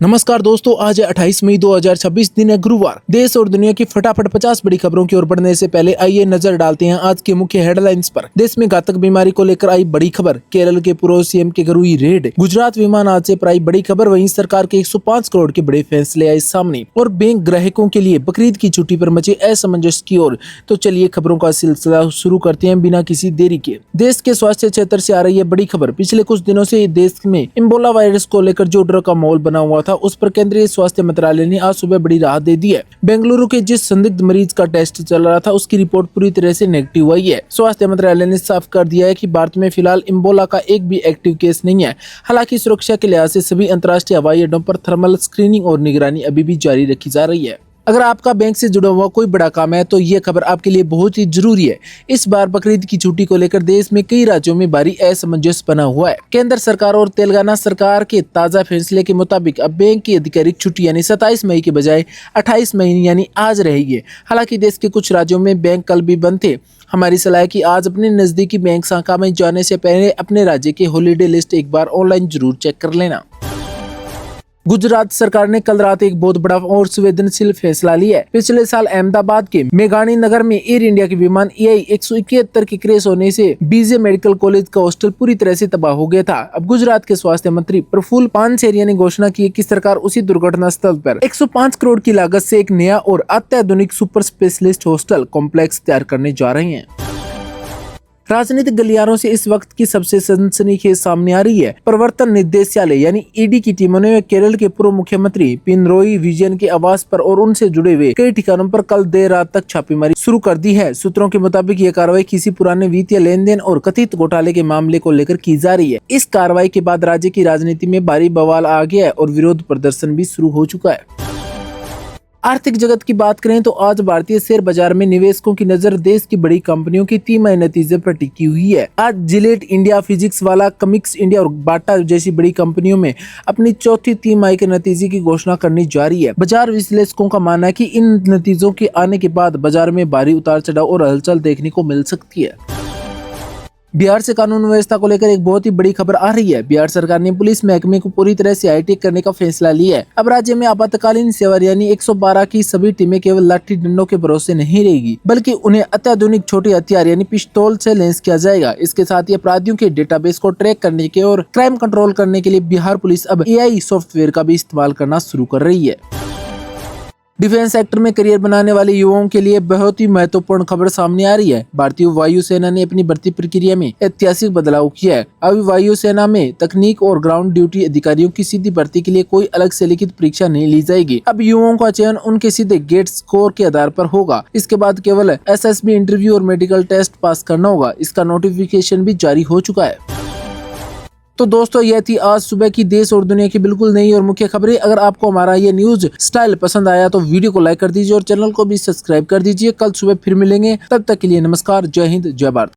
नमस्कार दोस्तों, आज है 28 मई 2026, दिन है गुरुवार। देश और दुनिया की फटाफट 50 बड़ी खबरों की ओर बढ़ने से पहले आइए नजर डालते हैं आज के मुख्य हेडलाइंस पर। देश में घातक बीमारी को लेकर आई बड़ी खबर। केरल के पूर्व सीएम के घर हुई रेड। गुजरात विमान हादसे पर आई बड़ी खबर। वहीं सरकार के 105 करोड़ के बड़े फैसले आए सामने और बैंक ग्राहकों के लिए बकरीद की छुट्टी पर मचे असमंजस की ओर। तो चलिए खबरों का सिलसिला शुरू करते हैं बिना किसी देरी के। देश के स्वास्थ्य क्षेत्र से आ रही है बड़ी खबर। पिछले कुछ दिनों से देश में इबोला वायरस को लेकर जो डर का माहौल बना हुआ था, उस पर केंद्रीय स्वास्थ्य मंत्रालय ने आज सुबह बड़ी राहत दे दी है। बेंगलुरु के जिस संदिग्ध मरीज का टेस्ट चल रहा था, उसकी रिपोर्ट पूरी तरह से नेगेटिव आई है। स्वास्थ्य मंत्रालय ने साफ कर दिया है कि भारत में फिलहाल इबोला का एक भी एक्टिव केस नहीं है। हालांकि सुरक्षा के लिहाज से सभी अंतर्राष्ट्रीय हवाई अड्डों पर थर्मल स्क्रीनिंग और निगरानी अभी भी जारी रखी जा रही है। अगर आपका बैंक से जुड़ा हुआ कोई बड़ा काम है तो ये खबर आपके लिए बहुत ही जरूरी है। इस बार बकरीद की छुट्टी को लेकर देश में कई राज्यों में भारी असमंजस बना हुआ है। केंद्र सरकार और तेलंगाना सरकार के ताजा फैसले के मुताबिक अब बैंक की आधिकारिक छुट्टी यानी 27 मई के बजाय 28 मई यानी आज रहेगी। हालांकि देश के कुछ राज्यों में बैंक कल भी बंद थे। हमारी सलाह है कि आज अपने नजदीकी बैंक शाखा में जाने से पहले अपने राज्य की हॉलीडे लिस्ट एक बार ऑनलाइन जरूर चेक कर लेना। गुजरात सरकार ने कल रात एक बहुत बड़ा और संवेदनशील फैसला लिया है। पिछले साल अहमदाबाद के मेघानी नगर में एयर इंडिया के विमान EI 171 के क्रैश होने से BJ मेडिकल कॉलेज का हॉस्टल पूरी तरह से तबाह हो गया था। अब गुजरात के स्वास्थ्य मंत्री प्रफुल्ल पानसेरिया ने घोषणा की कि सरकार उसी दुर्घटना स्थल पर 105 करोड़ की लागत से एक नया और अत्याधुनिक सुपर स्पेशलिस्ट हॉस्टल कॉम्प्लेक्स तैयार करने जा रहे हैं। राजनीतिक गलियारों से इस वक्त की सबसे सनसनीखेज सामने आ रही है। प्रवर्तन निदेशालय यानी ED की टीमों ने केरल के पूर्व मुख्यमंत्री पिनरोई विजयन के आवास पर और उनसे जुड़े हुए कई ठिकानों पर कल देर रात तक छापेमारी शुरू कर दी है। सूत्रों के मुताबिक ये कार्रवाई किसी पुराने वित्तीय लेन देन और कथित घोटाले के मामले को लेकर की जा रही है। इस कार्रवाई के बाद राज्य की राजनीति में भारी बवाल आ गया है और विरोध प्रदर्शन भी शुरू हो चुका है। आर्थिक जगत की बात करें तो आज भारतीय शेयर बाजार में निवेशकों की नजर देश की बड़ी कंपनियों की तिमाही नतीजे पर टिकी हुई है। आज जिलेट इंडिया, फिजिक्स वाला, कमिक्स इंडिया और बाटा जैसी बड़ी कंपनियों में अपनी चौथी तिमाही के नतीजे की घोषणा करनी जारी है। बाजार विश्लेषकों का मानना है कि इन नतीजों के आने के बाद बाजार में भारी उतार चढ़ाव और हलचल देखने को मिल सकती है। बिहार से कानून व्यवस्था को लेकर एक बहुत ही बड़ी खबर आ रही है। बिहार सरकार ने पुलिस महकमे को पूरी तरह से हाईटेक करने का फैसला लिया है। अब राज्य में आपातकालीन सेवा यानी 112 की सभी टीमें केवल लाठी डंडों के भरोसे नहीं रहेगी, बल्कि उन्हें अत्याधुनिक छोटे हथियार यानी पिस्तौल से लैस किया जाएगा। इसके साथ ही अपराधियों के डेटाबेस को ट्रैक करने के और क्राइम कंट्रोल करने के लिए बिहार पुलिस अब AI सॉफ्टवेयर का भी इस्तेमाल करना शुरू कर रही है। डिफेंस सेक्टर में करियर बनाने वाले युवाओं के लिए बहुत ही महत्वपूर्ण खबर सामने आ रही है। भारतीय वायुसेना ने अपनी भर्ती प्रक्रिया में ऐतिहासिक बदलाव किया है। अब वायुसेना में तकनीक और ग्राउंड ड्यूटी अधिकारियों की सीधी भर्ती के लिए कोई अलग से लिखित परीक्षा नहीं ली जाएगी। अब युवाओं का चयन उनके सीधे गेट स्कोर के आधार पर होगा। इसके बाद केवल SSB इंटरव्यू और मेडिकल टेस्ट पास करना होगा। इसका नोटिफिकेशन भी जारी हो चुका है। तो दोस्तों, यह थी आज सुबह की देश और दुनिया की बिल्कुल नई और मुख्य खबरें। अगर आपको हमारा ये न्यूज स्टाइल पसंद आया तो वीडियो को लाइक कर दीजिए और चैनल को भी सब्सक्राइब कर दीजिए। कल सुबह फिर मिलेंगे, तब तक के लिए नमस्कार, जय हिंद, जय भारत।